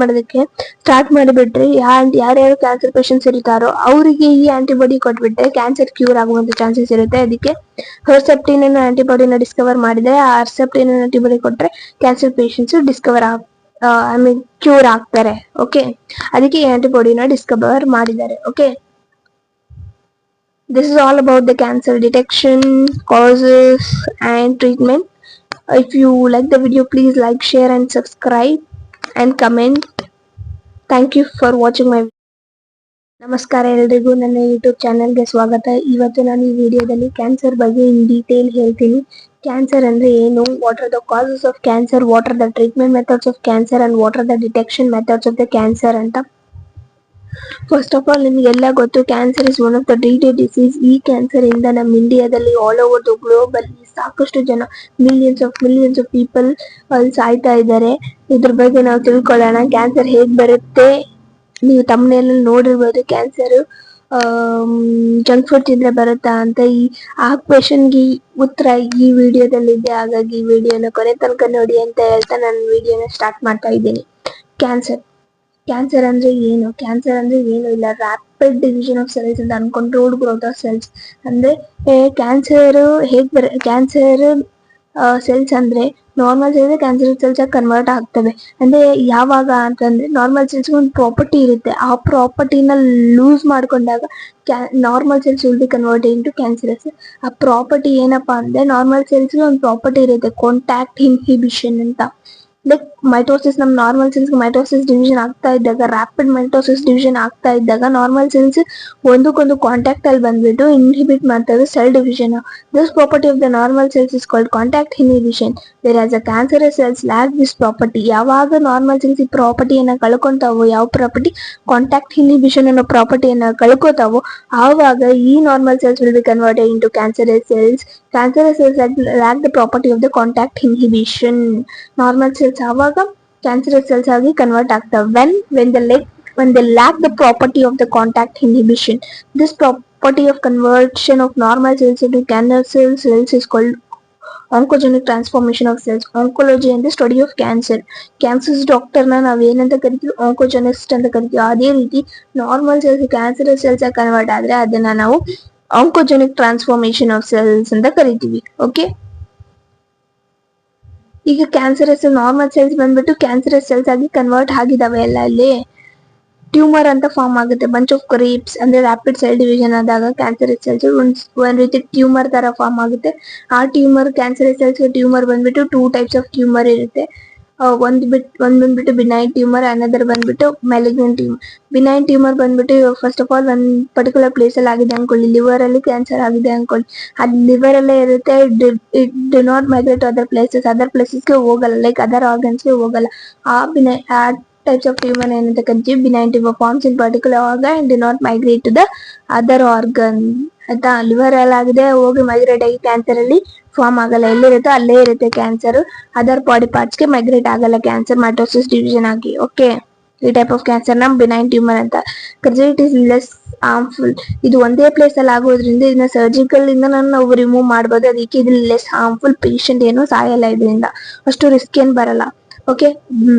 ಮಾಡಿಬಿಟ್ರೆ, ಯಾರ್ಯಾರು ಕ್ಯಾನ್ಸರ್ ಪೇಷಂಟ್ಸ್ ಇರ್ತಾರೋ ಅವರಿಗೆ ಈ ಆಂಟಿಬಾಡಿ ಕೊಟ್ಬಿಟ್ರೆ ಕ್ಯಾನ್ಸರ್ ಕ್ಯೂರ್ ಆಗುವಂತ ಚಾನ್ಸಸ್ ಇರುತ್ತೆ. ಅದಕ್ಕೆ ಹರ್ಸೆಪ್ಟಿನ್ ಅನ್ನೋ ಆಂಟಿಬಾಡಿನ ಡಿಸ್ಕವರ್ ಮಾಡಿದ್ರೆ, ಆ ಹರ್ಸೆಪ್ಟಿನ್ ಆಂಟಿಬಾಡಿ ಕೊಟ್ರೆ ಕ್ಯಾನ್ಸರ್ ಪೇಷಂಟ್ಸ್ ಕ್ಯೂರ್ ಆಗ್ತಾರೆ. ಓಕೆ, ಅದಕ್ಕೆ ಈ ಆಂಟಿಬಾಡಿನ ಡಿಸ್ಕವರ್ ಮಾಡಿದ್ದಾರೆ. Okay, this is all about the cancer detection, causes and treatment. If you like the video, please like, share and subscribe and comment. Thank you for watching my video. ನಮಸ್ಕಾರ ಎಲ್ರಿಗೂ, ನನ್ನ YouTube ಚಾನೆಲ್ಗೆ ಸ್ವಾಗತ. ಇವತ್ತು ನಾನು ಈ ವಿಡಿಯೋದಲ್ಲಿ ಕ್ಯಾನ್ಸರ್ ಬಗ್ಗೆ ಇನ್ ಡೀಟೇಲ್ ಹೇಳ್ತೀನಿ. ಕ್ಯಾನ್ಸರ್ ಅಂದ್ರೆ ಏನು, what are the causes of cancer, what are the treatment methods of cancer and what are the detection methods of the cancer ಅಂತ. ಫಸ್ಟ್ ಆಫ್ ಆಲ್ ನಿಮಗೆಲ್ಲ ಗೊತ್ತು, cancer is one of the dreaded disease. ಈ cancer ಇಂದ ನಮ್ಮ ಇಂಡಿಯಾದಲ್ಲಿ all over the globe ಅಲ್ಲಿ ಸಾಕಷ್ಟು ಜನ, ಮಿಲಿಯನ್ಸ್ ಆಫ್ ಪೀಪಲ್ ಅಲ್ಲಿ ಸಾಯ್ತಾ ಇದ್ದಾರೆ. ಇದ್ರ ಬಗ್ಗೆ ನಾವು ತಿಳ್ಕೊಳ್ಳೋಣ. ಕ್ಯಾನ್ಸರ್ ಹೇಗ್ ಬರುತ್ತೆ, ನೀವು ತಮ್ಮನೇಲಿ ನೋಡಿರ್ಬೋದು. ಕ್ಯಾನ್ಸರ್ ಜಂಕ್ ಫುಡ್ ತಿಂದ್ರೆ ಬರುತ್ತಾ ಅಂತ. ಆ ಕ್ವೆಶನ್ಗೆ ಉತ್ತರ ಈ ವಿಡಿಯೋದಲ್ಲಿ ಇದೆ. ಹಾಗಾಗಿ ಈ ವಿಡಿಯೋನ ಕೊನೆ ತನಕ ನೋಡಿ ಅಂತ ಹೇಳ್ತಾ ನಾನು ವಿಡಿಯೋನ ಸ್ಟಾರ್ಟ್ ಮಾಡ್ತಾ ಇದ್ದೀನಿ. ಕ್ಯಾನ್ಸರ್ ಅಂದ್ರೆ ಏನು? ಕ್ಯಾನ್ಸರ್ ಅಂದ್ರೆ ಏನು ಇಲ್ಲ, ರ್ಯಾಪಿಡ್ ಡಿವಿಷನ್ ಆಫ್ ಸೆಲ್ಸ್ ಅಂತ ಅನ್ಕೊಂಡ್ರೋಲ್ಡ್ ಗ್ರೋತ್ ಆಫ್ ಸೆಲ್ಸ್. ಅಂದ್ರೆ ಕ್ಯಾನ್ಸರ್ ಸೆಲ್ಸ್ ಅಂದ್ರೆ ನಾರ್ಮಲ್ ಸೆಲ್ಸ್ ಕ್ಯಾನ್ಸರ್ ಸೆಲ್ಸ್ ಆಗಿ ಕನ್ವರ್ಟ್ ಆಗ್ತವೆ. ಅಂದ್ರೆ ಯಾವಾಗ ಅಂತಂದ್ರೆ, ನಾರ್ಮಲ್ ಸೆಲ್ಸ್ ಒಂದು ಪ್ರಾಪರ್ಟಿ ಇರುತ್ತೆ, ಆ ಪ್ರಾಪರ್ಟಿನ ಲೂಸ್ ಮಾಡ್ಕೊಂಡಾಗ normal cells will be convert into cancerous. ಆ ಪ್ರಾಪರ್ಟಿ ಏನಪ್ಪಾ ಅಂದ್ರೆ, ನಾರ್ಮಲ್ ಸೆಲ್ಸ್ ಒಂದು ಪ್ರಾಪರ್ಟಿ ಇರುತ್ತೆ, ಕಾಂಟ್ಯಾಕ್ಟ್ ಇನ್ಹಿಬಿಷನ್ ಅಂತ. ಲೈಕ್ ಮೈಟೋಸಿಸ್, ನಮ್ಮ ನಾರ್ಮಲ್ ಸೆಲ್ಸ್ ಮೈಟೋಸಿಸ್ ಡಿವಿಷನ್ ಆಗ್ತಾ ಇದ್ದಾಗ, ರ್ಯಾಪಿಡ್ ಮೈಟೋಸಿಸ್ ಡಿವಿಷನ್ ಆಗ್ತಾ ಇದ್ದಾಗ ನಾರ್ಮಲ್ ಸೆಲ್ಸ್ ಒಂದಕ್ಕೊಂದು ಕಾಂಟ್ಯಾಕ್ಟ್ ಅಲ್ಲಿ ಬಂದ್ಬಿಟ್ಟು ಇನ್ಹಿಬಿಟ್ ಮಾಡ್ತವೆ cell division. This property of the normal cells is called contact inhibition, whereas the cancerous cells lack this property. ಯಾವಾಗ ನಾರ್ಮಲ್ ಸೆಲ್ಸ್ ಈ ಪ್ರಾಪರ್ಟಿಯನ್ನ ಕಳ್ಕೊಂತಾವೋ, ಯಾವ ಪ್ರಾಪರ್ಟಿ, ಕಾಂಟ್ಯಾಕ್ಟ್ ಇನ್ಹಿಬಿಷನ್ ಅನ್ನೋ ಪ್ರಾಪರ್ಟಿಯನ್ನ ಕಳ್ಕೋತಾವೋ, ಆವಾಗ ಈ normal cells will be converted into cancerous cells. Cancerous cells lack the property of the contact inhibition. Normal cells ಆವಾಗ cancerous cells ಆಗಿ convert ಆಗ್ತವೆ when they lack the property of the contact inhibition. This property of conversion of normal cells into cancerous cells is called oncogenic transformation of cells. Oncology and the study of cancer. Cancer doctor ನಾವ್ ಏನಂತ ಕರಿತೀವಿ, oncogenist ಅಂತ ಕರಿತೀವಿ. ಅದೇ ರೀತಿ normal cells cancerous cells ಆಗಿ convert ಆದ್ರೆ ಅದನ್ನ ನಾವು ಆಂಕೋಜೆನಿಕ್ ಟ್ರಾನ್ಸ್ಫಾರ್ಮೇಶನ್ ಆಫ್ ಸೆಲ್ಸ್ ಅಂತ ಕರಿತೀವಿ. ಓಕೆ, ಈಗ ಕ್ಯಾನ್ಸರಸ್ ನಾರ್ಮಲ್ ಸೆಲ್ಸ್ ಬಂದ್ಬಿಟ್ಟು ಕ್ಯಾನ್ಸರಸ್ ಸೆಲ್ಸ್ ಆಗಿ ಕನ್ವರ್ಟ್ ಆಗಿದಾವೆ ಎಲ್ಲ. ಅಲ್ಲಿ ಟ್ಯೂಮರ್ ಅಂತ ಫಾರ್ಮ್ ಆಗುತ್ತೆ, ಬಂಚ್ ಆಫ್ ಕ್ರೀಪ್ಸ್ ಅಂದ್ರೆ ರ್ಯಾಪಿಡ್ ಸೆಲ್ ಡಿವಿಷನ್ ಆದಾಗ ಕ್ಯಾನ್ಸರಸ್ ಸೆಲ್ಸ್ ಒಂದ್ ರೀತಿ ಟ್ಯೂಮರ್ ತರ ಫಾರ್ಮ್ ಆಗುತ್ತೆ. ಆ ಟ್ಯೂಮರ್ ಕ್ಯಾನ್ಸರಸ್ ಸೆಲ್ಸ್ ಟ್ಯೂಮರ್ ಬಂದ್ಬಿಟ್ಟು 2 ಟೈಪ್ಸ್ ಆಫ್ ಟ್ಯೂಮರ್ ಇರುತ್ತೆ. ಒಂದ್ ಬಂದ್ಬಿಟ್ಟು ಬಿನೈನ್ ಟ್ಯೂಮರ್, ಅನದರ್ ಬಂದ್ಬಿಟ್ಟು ಮ್ಯಾಲಿಗ್ನೆಂಟ್ ಟ್ಯೂಮರ್. ಬಿನೈನ್ ಟ್ಯೂಮರ್ ಬಂದ್ಬಿಟ್ಟು ಫಸ್ಟ್ ಆಫ್ ಆಲ್ ಒಂದ್ ಪರ್ಟಿಕ್ಯುಲರ್ ಪ್ಲೇಸ್ ಅಲ್ಲಿ ಆಗಿದೆ ಅನ್ಕೊಳ್ಳಿ, ಲಿವರ್ ಅಲ್ಲಿ ಕ್ಯಾನ್ಸರ್ ಆಗಿದೆ ಅನ್ಕೊಳ್ಳಿ, ಅದ್ ಲಿವರ್ ಅಲ್ಲೇ ಇರುತ್ತೆ. It do not migrate other ಪ್ಲೇಸಸ್ಗೆ ಹೋಗಲ್ಲ, ಲೈಕ್ ಅದರ್ ಆರ್ಗನ್ಸ್ಗೆ ಹೋಗಲ್ಲ. ಆ types of tumor ಏನಂತ ಕರಿತೀವಿ benign tumor forms in particular organ and do not migrate to the other organ. ಆಯ್ತಾ, ಲಿವರ್ ಅಲ್ಲಿ ಆಗಿದೆ, ಹೋಗಿ ಮೈಗ್ರೇಟ್ ಆಗಿ ಕ್ಯಾನ್ಸರ್ ಅಲ್ಲಿ ಫಾರ್ಮ್ ಆಗಲ್ಲ, ಎಲ್ಲಿರುತ್ತೋ ಅಲ್ಲೇ ಇರುತ್ತೆ ಕ್ಯಾನ್ಸರ್, ಅದರ್ ಬಾಡಿ ಪಾರ್ಟ್ಸ್ ಗೆ ಮೈಗ್ರೇಟ್ ಆಗಲ್ಲ ಕ್ಯಾನ್ಸರ್ ಮೈಟೋಸಿಸ್ ಡಿವಿಷನ್ ಆಗಿ. ಓಕೆ, ಈ ಟೈಪ್ ಆಫ್ ಕ್ಯಾನ್ಸರ್ ನ ಬಿನೈನ್ ಟ್ಯೂಮರ್ ಅಂತ ಕರಿತೀವಿ. It is less harmful. ಇದು ಒಂದೇ ಪ್ಲೇಸ್ ಅಲ್ಲಿ ಆಗೋದ್ರಿಂದ ಇದನ್ನ ಸರ್ಜಿಕಲ್ ಇಂದ ನಾವು ರಿಮೂವ್ ಮಾಡಬಹುದು, ಅದಕ್ಕೆ ಇದು ಲೆಸ್ ಹಾರ್ಮ್ಫುಲ್. ಪೇಷಂಟ್ ಏನು ಸಾಯಲ್ಲ ಇದರಿಂದ, ಅಷ್ಟು ರಿಸ್ಕ್ ಏನ್ ಬರಲ್ಲ. ಓಕೆ,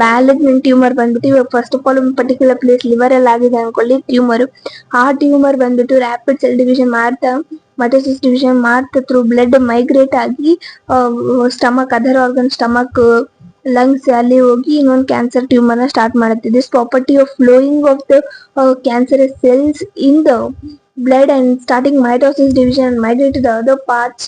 ಮ್ಯಾಲಿಗ್ನೆಂಟ್ ಟ್ಯೂಮರ್ ಬಂದ್ಬಿಟ್ಟು ಇವಾಗ ಫಸ್ಟ್ ಆಫ್ ಆಲ್ ಒಂದು ಪರ್ಟಿಕ್ಯುಲರ್ ಪ್ಲೇಸ್ ಲಿವರ್ ಅಲ್ಲಿ ಆಗಿದೆ ಅನ್ಕೊಳ್ಳಿ ಟ್ಯೂಮರ್. ಆ ಟ್ಯೂಮರ್ ಬಂದ್ಬಿಟ್ಟು ರ್ಯಾಪಿಡ್ ಸೆಲ್ ಡಿವಿಷನ್ ಮಾಡ್ತಾ ಮೈಟೋಸಿಸ್ ಡಿವಿಷನ್ ಮಾಡ್ತಾ ಥ್ರೂ ಬ್ಲಡ್ ಮೈಗ್ರೇಟ್ ಆಗಿ stomach, other organ, stomach, lungs ಅಲ್ಲಿ ಹೋಗಿ ಇನ್ನೊಂದು ಕ್ಯಾನ್ಸರ್ ಟ್ಯೂಮರ್ ನ ಸ್ಟಾರ್ಟ್ ಮಾಡುತ್ತೆ. This property of flowing of the cancerous cells in the blood and starting mitosis division and migrate to the other parts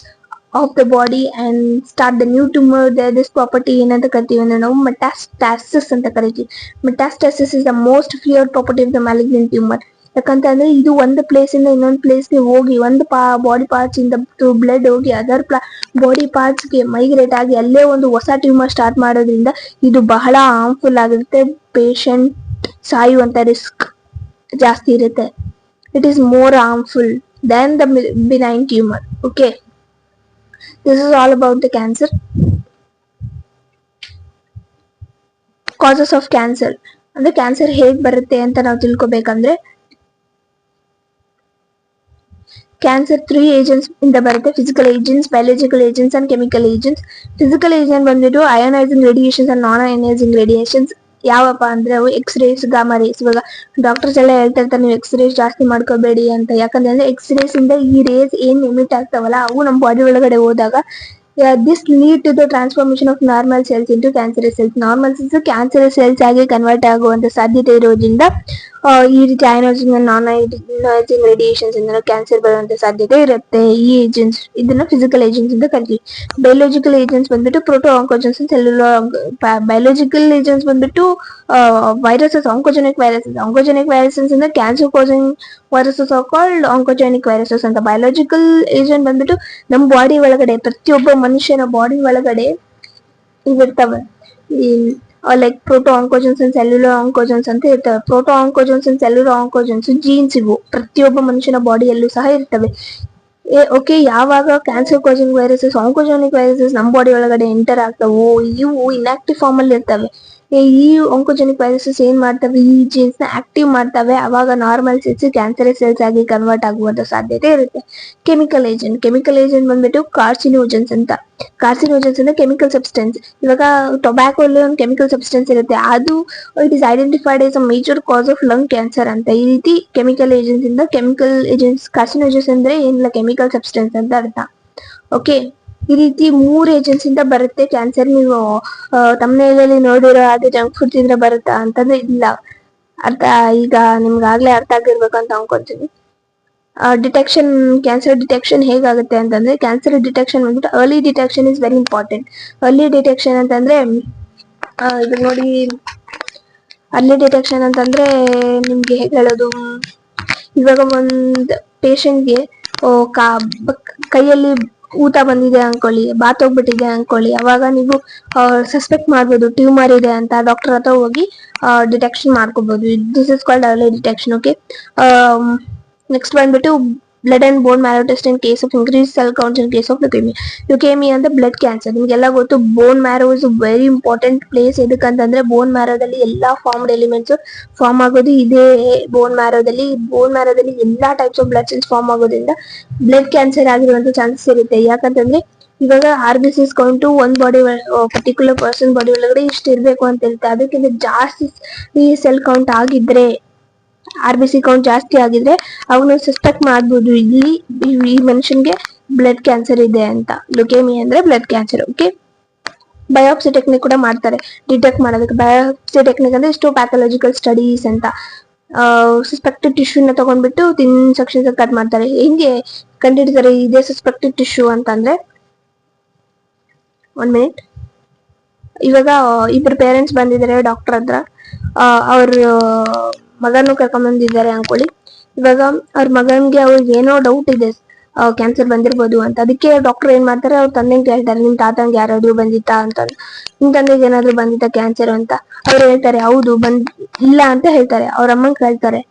of the body and start the new tumor there. This property ಏನಂತ ಕರಿತೀವಿ ಅಂದ್ರೆ ನಾವು metastasis ಅಂತ ಕರಿತೀವಿ. Metastasis is the most feared property of the malignant tumour. ಯಾಕಂತಂದ್ರೆ ಇದು ಒಂದು place ಇಂದ ಇನ್ನೊಂದು ಪ್ಲೇಸ್ ಗೆ ಹೋಗಿ ಒಂದು ಬಾಡಿ ಪಾರ್ಟ್ಸ್ ಇಂದ ಬ್ಲಡ್ ಹೋಗಿ ಅದರ್ ಬಾಡಿ ಪಾರ್ಟ್ಸ್ ಗೆ ಮೈಗ್ರೇಟ್ ಆಗಿ ಅಲ್ಲೇ ಒಂದು ಹೊಸ ಟ್ಯೂಮರ್ ಸ್ಟಾರ್ಟ್ ಮಾಡೋದ್ರಿಂದ ಇದು ಬಹಳ ಹಾರ್ಮ್ಫುಲ್ ಆಗಿರುತ್ತೆ. ಪೇಷಂಟ್ ಸಾಯುವಂತ ರಿಸ್ಕ್ ಜಾಸ್ತಿ ಇರುತ್ತೆ. It is more harmful than the benign tumor. Okay, this is all about the cancer. Causes of cancer ಅಂದ್ರೆ ಕ್ಯಾನ್ಸರ್ ಹೇಗ್ ಬರುತ್ತೆ ಅಂತ ನಾವು ತಿಳ್ಕೊಬೇಕಂದ್ರೆ, ಕ್ಯಾನ್ಸರ್ 3 ಏಜೆಂಟ್ಸ್ ಇಂದ ಬರುತ್ತೆ: physical agents, biological agents and chemical agents. Physical agent ಬಂದ್ಬಿಟ್ಟು ಅಯೋನೈಸಿಂಗ್ ರೇಡಿಯೇಷನ್ಸ್ ಅಂಡ್ ನಾನ್ ಅಯೋನೈಸಿಂಗ್ ರೇಡಿಯೇಷನ್ಸ್. ಯಾವಪ್ಪ ಅಂದ್ರೆ ಅವು ಎಕ್ಸ್-ರೇಸ್, ಗಾಮಾ ರೇಸ್. ಇವಾಗ ಡಾಕ್ಟರ್ಸ್ ಎಲ್ಲ ಹೇಳ್ತಾ ಇರ್ತಾರೆ ನೀವು ಎಕ್ಸ್-ರೇಸ್ ಜಾಸ್ತಿ ಮಾಡ್ಕೋಬೇಡಿ ಅಂತ. ಯಾಕಂದ್ರೆ ಎಕ್ಸ್-ರೇಸ್ ಇಂದ ಈ ರೇಸ್ ಏನ್ ಎಮಿಟ್ ಆಗ್ತಾವಲ್ಲ ಅವು ನಮ್ಮ ಬಾಡಿ ಒಳಗಡೆ ಹೋದಾಗ this lead to the transformation of normal cells into cancerous cells. Normal cells cancerous cells ಆಗಿ ಕನ್ವರ್ಟ್ ಆಗುವಂತ ಸಾಧ್ಯತೆ ಇರೋದ್ರಿಂದ ಈ ರೀತಿ ಅಯೋನೈಸಿಂಗ್ ಅಂಡ್ ನಾನ್ ಅಯೋನೈಸಿಂಗ್ ರೇಡಿಯೇಷನ್ಸ್ ಇಂದ ಕ್ಯಾನ್ಸರ್ ಬರುವಂತ ಸಾಧ್ಯತೆ ಇರುತ್ತೆ. ಈ ಏಜೆಂಟ್ಸ್ ಇದನ್ನ ಫಿಸಿಕಲ್ ಏಜೆಂಟ್ಸ್ ಅಂತ ಕರಿತೀವಿ. ಬಯೋಲಾಜಿಕಲ್ ಏಜೆಂಟ್ಸ್ ಬಂದ್ಬಿಟ್ಟು proto oncogenes, cellular. Biological agents ಬಂದ್ಬಿಟ್ಟು ವೈರಸಸ್, ಆಂಕೋಜೆನಿಕ್ ವೈರಸಸ್ ಅಂದ್ರೆ cancer causing viruses are called oncogenic viruses ಅಂತ. ಬಯೋಲಾಜಿಕಲ್ ಏಜೆಂಟ್ ಬಂದ್ಬಿಟ್ಟು ನಮ್ಮ ಬಾಡಿ ಒಳಗಡೆ, ಪ್ರತಿಯೊಬ್ಬ ಮನುಷ್ಯನ ಬಾಡಿ ಒಳಗಡೆ ಇವಿರ್ತವೆ, like proto oncogenes and cellular oncogenes ಅಂತ ಇರ್ತವೆ. Proto oncogenes and cellular oncogenes genes ಇವು ಪ್ರತಿಯೊಬ್ಬ ಮನುಷ್ಯನ ಬಾಡಿಯಲ್ಲೂ ಸಹ ಇರ್ತವೆ. ಓಕೆ, ಯಾವಾಗ cancer causing viruses, oncogenic viruses ನಮ್ಮ ಬಾಡಿ ಒಳಗಡೆ ಎಂಟರ್ ಆಗ್ತಾವೋ ಇವು ಇನ್ಆಕ್ಟಿವ್ ಫಾರ್ಮ್ ಅಲ್ಲಿ ಇರ್ತವೆ. ಈ ಆಂಕೋಜೆನಿಕ್ ವೈರಸಸ್ ಏನ್ ಮಾಡ್ತವೆ, ಈ ಜೀನ್ಸ್ ನ ಆಕ್ಟಿವ್ ಮಾಡ್ತವೆ. ಅವಾಗ ನಾರ್ಮಲ್ ಸೆಲ್ಸ್ ಕ್ಯಾನ್ಸರಸ್ ಸೆಲ್ಸ್ ಆಗಿ ಕನ್ವರ್ಟ್ ಆಗುವಂತ ಸಾಧ್ಯತೆ ಇರುತ್ತೆ. ಕೆಮಿಕಲ್ ಏಜೆಂಟ್ ಬಂದ್ಬಿಟ್ಟು ಕಾರ್ಸಿನೋಜನ್ಸ್ ಅಂತ. ಕಾರ್ಸಿನೋಜನ್ಸ್ ಅಂದ್ರೆ ಕೆಮಿಕಲ್ ಸಬ್ಸ್ಟೆನ್ಸ್. ಇವಾಗ ಟೊಬ್ಯಾಕೋ ಅಲ್ಲಿ ಒಂದು ಕೆಮಿಕಲ್ ಸಬ್ಸ್ಟೆನ್ಸ್ ಇರುತ್ತೆ, ಅದು it is identified as a major cause of lung cancer ಅಂತ. ಈ ರೀತಿ ಕೆಮಿಕಲ್ ಏಜೆಂಟ್ಸ್ ಕಾರ್ಸಿನೋಜನ್ಸ್ ಅಂದ್ರೆ ಏನಿಲ್ಲ, ಕೆಮಿಕಲ್ ಸಬ್ಸ್ಟೆನ್ಸ್ ಅಂತ ಅರ್ಥ. ಓಕೆ, ಈ ರೀತಿ 3 ಏಜೆಂಟ್ಸ್ ಇಂದ ಬರುತ್ತೆ ಕ್ಯಾನ್ಸರ್. ನೀವು ತಮ್ಮನೇಲಿ ನೋಡಿರೋ ಹಾಗೆ ಜಂಕ್ ಫುಡ್ ತಿಂದ್ರೆ ಬರುತ್ತಾ ಅಂತಂದ್ರೆ ಇಲ್ಲ. ಈಗ ನಿಮ್ಗೆ ಆಗ್ಲೇ ಅರ್ಥ ಆಗಿರ್ಬೇಕು ಅಂತ ಅನ್ಕೊಂತೀನಿ. ಡಿಟೆಕ್ಷನ್, ಕ್ಯಾನ್ಸರ್ ಡಿಟೆಕ್ಷನ್ ಹೇಗಾಗುತ್ತೆ ಅಂತಂದ್ರೆ, ಕ್ಯಾನ್ಸರ್ ಡಿಟೆಕ್ಷನ್ ಬಂದ್ಬಿಟ್ಟು early detection is very important. Early detection ಅಂತಂದ್ರೆ ಇದು ನೋಡಿ, ಅರ್ಲಿ ಡಿಟೆಕ್ಷನ್ ಅಂತಂದ್ರೆ ನಿಮ್ಗೆ ಹೇಗೆ ಹೇಳೋದು, ಇವಾಗ ಒಂದ್ ಪೇಷಂಟ್ಗೆ ಕೈಯಲ್ಲಿ ಊತ ಬಂದಿದೆ ಅನ್ಕೊಳ್ಳಿ, ಬಾತ್ ಹೋಗ್ಬಿಟ್ಟಿದೆ ಅನ್ಕೊಳ್ಳಿ, ಅವಾಗ ನೀವು ಸಸ್ಪೆಕ್ಟ್ ಮಾಡ್ಬೋದು ಟ್ಯೂಮರ್ ಇದೆ ಅಂತ. ಡಾಕ್ಟರ್ ಹತ್ರ ಹೋಗಿ ಡಿಟೆಕ್ಷನ್ ಮಾಡ್ಕೋಬಹುದು. This is called early detection. Okay, next ಬಂದ್ಬಿಟ್ಟು blood and bone marrow test in case of increase cell counts in case of leukaemia ಅಂತ. ಬ್ಲಡ್ ಕ್ಯಾನ್ಸರ್ ನಿಮ್ಗೆಲ್ಲ ಗೊತ್ತು. Bone marrow is very important place. ಎದಕ್ಕಂತಂದ್ರೆ bone ಮ್ಯಾರೋದಲ್ಲಿ ಎಲ್ಲಾ formed elements form ಆಗೋದು ಇದೆ. Bone ಮ್ಯಾರೋದಲ್ಲಿ ಎಲ್ಲಾ types of blood cells form ಆಗೋದ್ರಿಂದ ಬ್ಲಡ್ ಕ್ಯಾನ್ಸರ್ ಆಗಿರುವಂತ ಚಾನ್ಸಸ್ ಇರುತ್ತೆ. ಯಾಕಂತಂದ್ರೆ ಇವಾಗ RBCs ಕೌಂಟು ಒಂದ್ ಬಾಡಿ ಪರ್ಟಿಕ್ಯುಲರ್ ಪರ್ಸನ್ ಬಾಡಿ ಒಳಗಡೆ ಇಷ್ಟ ಇರ್ಬೇಕು ಅಂತ ಇರುತ್ತೆ. ಅದಕ್ಕಿಂತ ಜಾಸ್ತಿ ಈ ಸೆಲ್ ಕೌಂಟ್ ಆಗಿದ್ರೆ, RBC ಕೌಂಟ್ ಜಾಸ್ತಿ ಆಗಿದ್ರೆ ಅವಾಗ ನಾವು ಸಸ್ಪೆಕ್ಟ್ ಮಾಡ್ಬೋದು ಇಲ್ಲಿ ಈ ಮನುಷ್ಯನ್ಗೆ ಬ್ಲಡ್ ಕ್ಯಾನ್ಸರ್ ಇದೆ ಅಂತ. ಲ್ಯುಕೇಮಿಯಾ ಅಂದ್ರೆ blood cancer. Okay, biopsy technique ಕೂಡ ಮಾಡ್ತಾರೆ ಡಿಟೆಕ್ಟ್ ಮಾಡೋದಕ್ಕೆ. ಬಯೋಪ್ಸಿ ಟೆಕ್ನಿಕ್ ಅಂದ್ರೆ ಇಷ್ಟು ಪ್ಯಾಥಾಲಜಿಕಲ್ ಸ್ಟಡೀಸ್ ಅಂತ. ಸಸ್ಪೆಕ್ಟೆಡ್ ಟಿಶ್ಯೂನ ತಗೊಂಡ್ಬಿಟ್ಟು ತಿನ್ ಸೆಕ್ಷನ್ಸ್ ಕಟ್ ಮಾಡ್ತಾರೆ. ಹೆಂಗೆ ಕಂಡುಹಿಡಿತಾರೆ ಇದೇ ಸಸ್ಪೆಕ್ಟೆಡ್ ಟಿಶ್ಯೂ ಅಂತಂದ್ರೆ, 1 minute. ಇವಾಗ ಇಬ್ರು ಪೇರೆಂಟ್ಸ್ ಬಂದಿದ್ದಾರೆ ಡಾಕ್ಟರ್ ಹತ್ರ. ಅವ್ರ ಮಗನು ಕರ್ಕೊಂಡ್ ಬಂದಿದ್ದಾರೆ ಅನ್ಕೊಳ್ಳಿ. ಇವಾಗ ಅವ್ರ ಮಗನ್ಗೆ ಅವ್ರಿಗೆ ಏನೋ ಡೌಟ್ ಇದೆ, ಕ್ಯಾನ್ಸರ್ ಬಂದಿರ್ಬೋದು ಅಂತ. ಅದಕ್ಕೆ ಡಾಕ್ಟರ್ ಏನ್ ಮಾಡ್ತಾರೆ, ಅವ್ರ ತಂದೆಗೆ ಕೇಳ್ತಾರೆ, ನಿಮ್ ತಾತಂಗೆ ಯಾರಾದ್ರೂ ಬಂದಿತ್ತಾ ಅಂತ. ನಿಮ್ ತಂದೆಗೆ ಏನಾದ್ರು ಬಂದಿತ್ತಾ ಕ್ಯಾನ್ಸರ್ ಅಂತ. ಅವ್ರು ಹೇಳ್ತಾರೆ ಹೌದು ಇಲ್ಲ ಅಂತ ಹೇಳ್ತಾರೆ. ಅವ್ರ ಅಮ್ಮನ್ ಕೇಳ್ತಾರೆ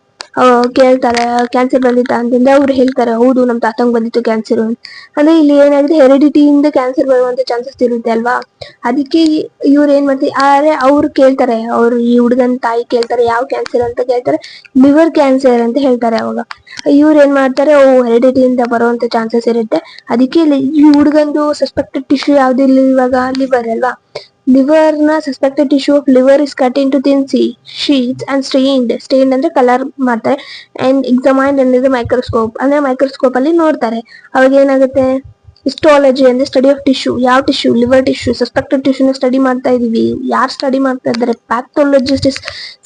ಕ್ಯಾನ್ಸರ್ ಬಂದಿತ್ತಾ ಅಂತಂದ್ರೆ ಅವ್ರು ಹೇಳ್ತಾರೆ ಹೌದು ನಮ್ ತಾತಂಗ್ ಬಂದಿತ್ತು ಕ್ಯಾನ್ಸರ್ ಅಂತ. ಅಂದ್ರೆ ಇಲ್ಲಿ ಏನಾಗಿದೆ, ಹೆರಿಡಿಟಿಯಿಂದ ಕ್ಯಾನ್ಸರ್ ಬರುವಂತ ಚಾನ್ಸಸ್ ಇರುತ್ತೆ ಅಲ್ವಾ. ಅದಕ್ಕೆ ಇವ್ರು ಏನ್ ಮಾಡ್ತಾರೆ, ಅವ್ರು ಕೇಳ್ತಾರೆ, ಅವ್ರು ಈ ಹುಡುಗನ್ ತಾಯಿ ಕೇಳ್ತಾರೆ ಯಾವ ಕ್ಯಾನ್ಸರ್ ಅಂತ ಕೇಳ್ತಾರೆ. ಲಿವರ್ ಕ್ಯಾನ್ಸರ್ ಅಂತ ಹೇಳ್ತಾರೆ. ಅವಾಗ ಇವ್ರು ಏನ್ ಮಾಡ್ತಾರೆ, ಹೆರಿಡಿಟಿಯಿಂದ ಬರುವಂತ ಚಾನ್ಸಸ್ ಇರುತ್ತೆ. ಅದಕ್ಕೆ ಈ ಹುಡುಗಂದು ಸಸ್ಪೆಕ್ಟೆಡ್ ಟಿಶ್ಯೂ ಯಾವ್ದು ಇವಾಗ ಲಿವರ್ ಅಲ್ವಾ. ಲಿವರ್ ನ suspected tissue of liver is cut into thin sheets and stained ಅಂದ್ರೆ ಕಲರ್ ಮಾಡ್ತಾರೆ. ಅಂಡ್ ಎಕ್ಸಾಮೈನ್ಡ್ ಅಂದ್ರೆ ಮೈಕ್ರೋಸ್ಕೋಪ್ ಅಂದ್ರೆ ಮೈಕ್ರೋಸ್ಕೋಪ್ ಅಲ್ಲಿ ನೋಡ್ತಾರೆ. ಅವಾಗ ಏನಾಗುತ್ತೆ, ಹಿಸ್ಟಾಲಜಿ ಅಂದ್ರೆ ಸ್ಟಡಿ ಆಫ್ ಟಿಶ್ಯೂ. ಯಾವ tissue? Liver tissue. Suspected tissue ನ ಸ್ಟಡಿ ಮಾಡ್ತಾ ಇದೀವಿ. ಯಾರು ಸ್ಟಡಿ ಮಾಡ್ತಾ ಇದ್ದಾರೆ? Pathologist is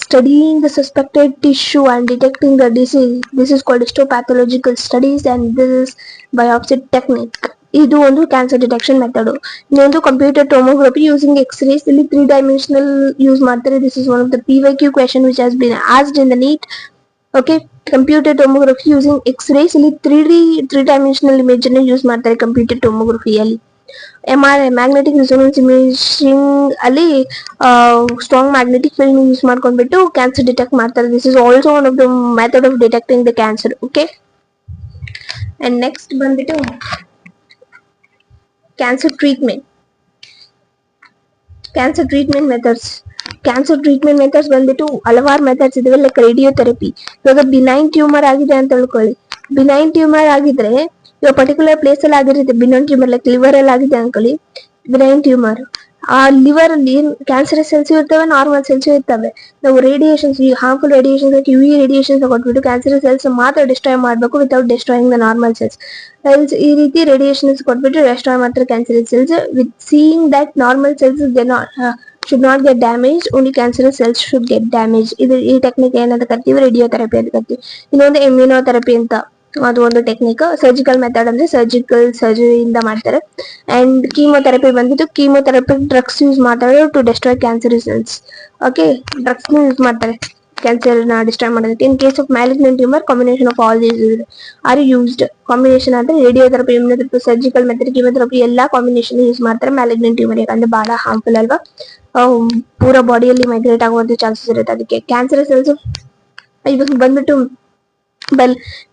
studying the suspected tissue and detecting the disease. This is called histopathological studies and this is biopsy technique. ಇದು ಒಂದು ಕ್ಯಾನ್ಸರ್ ಡಿಟೆಕ್ಷನ್ ಮೆಥಡ್. ಇನ್ನೊಂದು ಕಂಪ್ಯೂಟರ್ ಟೊಮೊಗ್ರಫಿ ಯೂಸಿಂಗ್ ಎಕ್ಸ್ರೇಸ್. ಇಲ್ಲಿ 3 ಡೈಮೆನ್ಷನಲ್ ಯೂಸ್ ಮಾಡ್ತಾರೆ. This is one of the PYQ question which has been asked in the neat. Okay, computer tomography using X-rays. ಇಲ್ಲಿ 3 dimensional image ಅನ್ನು use ಮಾಡ್ತಾರೆ computer ಟೊಮೊಗ್ರಫಿಯಲ್ಲಿ. MRI magnetic resonance imaging ಅಲ್ಲಿ strong magnetic field use ಮಾಡ್ಕೊಂಡ್ಬಿಟ್ಟು cancer detect ಮಾಡ್ತಾರೆ. This is also one of the method of detecting the cancer. Okay, and next ಬಂದ್ಬಿಟ್ಟು cancer treatment. Cancer treatment methods ಬಂದ್ಬಿಟ್ಟು ಹಲವಾರು methods ಇದಾವೆ. Like radiotherapy. ಇವಾಗ benign tumour ಆಗಿದೆ ಅಂತ ತಿಳ್ಕೊಳ್ಳಿ. ಬಿನೈನ್ ಟ್ಯೂಮರ್ ಆಗಿದ್ರೆ ಇವಾಗ ಪರ್ಟಿಕ್ಯುಲರ್ ಪ್ಲೇಸ್ ಅಲ್ಲಿ ಆಗಿರುತ್ತೆ ಬಿನೈನ್ ಟ್ಯೂಮರ್. ಲೈಕ್ ಲಿವರ್ ಅಲ್ಲಿ ಆಗಿದೆ ಅನ್ಕೊಳ್ಳಿ ಬಿನೈನ್ ಟ್ಯೂಮರ್. ಆ ಲಿವರ್ ಅಲ್ಲಿ ಕ್ಯಾನ್ಸರ್ ಸೆಲ್ಸ್ ಇರ್ತವೆ, ನಾರ್ಮಲ್ ಸೆಲ್ಸ್ ಇರ್ತವೆ. ನಾವು ರೇಡಿಯೇಷನ್ಸ್, ಈ harmful radiations like UV radiations ಕೊಟ್ಬಿಟ್ಟು ಕ್ಯಾನ್ಸರ್ ಸೆಲ್ಸ್ ಮಾತ್ರ ಡಿಸ್ಟ್ರಾಯ್ ಮಾಡಬೇಕು without destroying the normal cells. ಈ ರೀತಿ ರೇಡಿಯೇಷನ್ಸ್ ಕೊಟ್ಬಿಟ್ಟು ಡಿಸ್ಟ್ರಾಯ್ ಮಾಡ್ತಾರೆ cancer cells. With seeing that normal cells should not get damaged, only cancerous cells should get damaged. ಈ technique ಏನಂತ ಕರಿತೀವಿ, ರೇಡಿಯೋಥೆರಪಿ ಅಂತ ಕರಿತೀವಿ. ಇನ್ನೊಂದು ಇಮ್ಯುನೋಥೆರಪಿ ಅಂತ, ಅದು ಒಂದು ಟೆಕ್ನಿಕ್. ಸರ್ಜಿಕಲ್ ಮೆಥಡ್ ಅಂದ್ರೆ ಸರ್ಜಿಕಲ್ ಸರ್ಜರಿಯಿಂದ ಮಾಡ್ತಾರೆ. ಅಂಡ್ ಕೀಮೋಥೆರಪಿ ಬಂದ್ಬಿಟ್ಟು ಕೀಮೋಥೆರಪಿ ಡ್ರಗ್ಸ್ ಯೂಸ್ ಮಾಡ್ತಾರೆ to destroy cancer cells. Okay, drugs use ಮಾಡ್ತಾರೆ ಕ್ಯಾನ್ಸರ್ ನ ಡಿಸ್ಟ್ರಾಯ್ ಮಾಡೋದಕ್ಕೆ. In case of malignant tumour, combination of all these are used. Combination ಅಂದ್ರೆ radiotherapy, immunotherapy, surgical method, chemotherapy ಎಲ್ಲಾ combination use ಮಾಡ್ತಾರೆ malignant tumour. ಯಾಕಂದ್ರೆ ಬಹಳ harmful ಅಲ್ವಾ, ಪೂರಾ ಬಾಡಿಯಲ್ಲಿ ಮೈಗ್ರೇಟ್ ಆಗುವಂತ ಚಾನ್ಸಸ್ ಇರುತ್ತೆ. ಅದಕ್ಕೆ ಕ್ಯಾನ್ಸರ್ ಸೆಲ್ಸ್ ಇವಾಗ ಬಂದ್ಬಿಟ್ಟು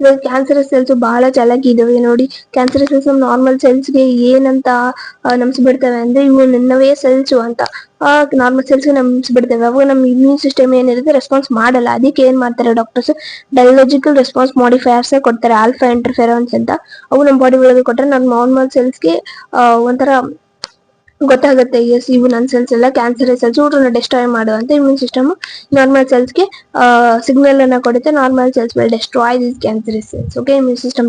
ಇವಾಗ ಕ್ಯಾನ್ಸರ್ ಸೆಲ್ಸ್ ಬಹಳ ಚಾಲಾಕಿ ಇದಾವೆ ನೋಡಿ. ಕ್ಯಾನ್ಸರ್ ಸೆಲ್ಸ್ ನಾರ್ಮಲ್ ಸೆಲ್ಸ್ ಗೆ ಏನಂತ ನಂಬಿಸ್ಬಿಡ್ತವೆ ಅಂದ್ರೆ ಇವು ನಿನ್ನವೇ ಸೆಲ್ಸ್ ಅಂತ. ನಾರ್ಮಲ್ ಸೆಲ್ಸ್ ನಂಬಿಸ್ಬಿಡ್ತೇವೆ. ಅವಾಗ ನಮ್ಮ ಇಮ್ಯೂನ್ ಸಿಸ್ಟಮ್ ಏನಿರುತ್ತೆ ರೆಸ್ಪಾನ್ಸ್ ಮಾಡಲ್ಲ. ಅದಕ್ಕೆ ಏನ್ ಮಾಡ್ತಾರೆ ಡಾಕ್ಟರ್ಸ್, ಬಯಾಲಜಿಕಲ್ ರೆಸ್ಪಾನ್ಸ್ ಮಾಡಿಫೈಯರ್ಸ್ ಕೊಡ್ತಾರೆ, ಆಲ್ಫಾ ಇಂಟರ್ಫೆರಾನ್ಸ್ ಅಂತ. ಅವು ನಮ್ಮ ಬಾಡಿ ಒಳಗೆ ಕೊಟ್ಟರೆ ನಮ್ಮ ನಾರ್ಮಲ್ ಸೆಲ್ಸ್ಗೆ ಒಂಥರ ಗೊತ್ತಾಗುತ್ತೆ, ಎಸ್ ಇವು ನನ್ನ ಸೆಲ್ಸ್ ಎಲ್ಲ ಕ್ಯಾನ್ಸರ್ ಸೆಲ್ಸ್, ಊಟನ ಡಿಸ್ಟ್ರಾಯ್ ಮಾಡುವಂತ ಇಮ್ಯೂನ್ ಸಿಸ್ಟಮ್ ನಾರ್ಮಲ್ ಸೆಲ್ಸ್ಗೆ ಸಿಗ್ನಲ್ ಅನ್ನ ಕೊಡುತ್ತೆ. Normal cells will destroy this cancer cells. Okay, immune system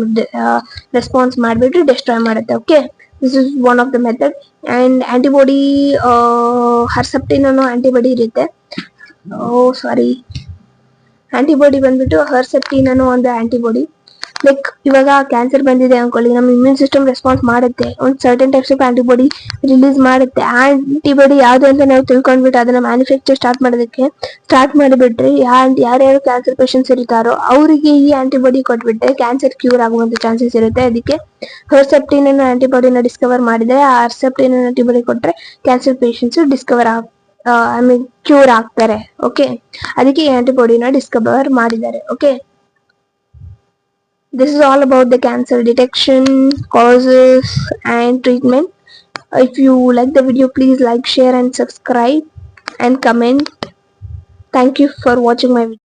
response ಮಾಡಿಬಿಟ್ಟು ಡಿಸ್ಟ್ರಾಯ್ ಮಾಡುತ್ತೆ. Okay, this is one of the method. And antibody, Herceptin ಅನ್ನೋ ಆಂಟಿಬಾಡಿ ಇರುತ್ತೆ. ಆಂಟಿಬಾಡಿ ಬಂದ್ಬಿಟ್ಟು ಹರ್ಸೆಪ್ಟಿನ್ ಅನ್ನೋ ಒಂದು ಆಂಟಿಬಾಡಿ. ಲೈಕ್ ಇವಾಗ ಕ್ಯಾನ್ಸರ್ ಬಂದಿದೆ ಅನ್ಕೊಳ್ಳಿ, ನಮ್ಮ ಇಮ್ಯೂನ್ ಸಿಸ್ಟಮ್ ರೆಸ್ಪಾನ್ಸ್ ಮಾಡುತ್ತೆ, ಒಂದು certain types of antibody release ಮಾಡುತ್ತೆ. ಆಂಟಿಬಾಡಿ ಯಾವ್ದು ಅಂತ ನಾವು ತಿಳ್ಕೊಂಡ್ಬಿಟ್ಟು ಅದನ್ನ ಮ್ಯಾನುಫ್ಯಾಕ್ಚರ್ ಸ್ಟಾರ್ಟ್ ಮಾಡಿಬಿಟ್ರೆ ಯಾರ್ಯಾರು ಕ್ಯಾನ್ಸರ್ ಪೇಷಂಟ್ಸ್ ಇರ್ತಾರೋ ಅವರಿಗೆ ಈ ಆಂಟಿಬಾಡಿ ಕೊಟ್ಬಿಟ್ರೆ ಕ್ಯಾನ್ಸರ್ ಕ್ಯೂರ್ ಆಗುವಂತ ಚಾನ್ಸಸ್ ಇರುತ್ತೆ. ಅದಕ್ಕೆ ಹರ್ಸೆಪ್ಟಿನ್ ಅನ್ನೋ ಆಂಟಿಬಾಡಿನ ಡಿಸ್ಕವರ್ ಮಾಡಿದ್ರೆ, ಆ ಹರ್ಸೆಪ್ಟಿನ್ ಆಂಟಿಬಾಡಿ ಕೊಟ್ರೆ ಕ್ಯಾನ್ಸರ್ ಪೇಷಂಟ್ಸ್ ಕ್ಯೂರ್ ಆಗ್ತಾರೆ. ಓಕೆ, ಅದಕ್ಕೆ ಈ ಆಂಟಿಬಾಡಿನ ಡಿಸ್ಕವರ್ ಮಾಡಿದ್ದಾರೆ. Okay, this is all about the cancer detection, causes and treatment. If you like the video, please like, share and subscribe and comment. Thank you for watching my video.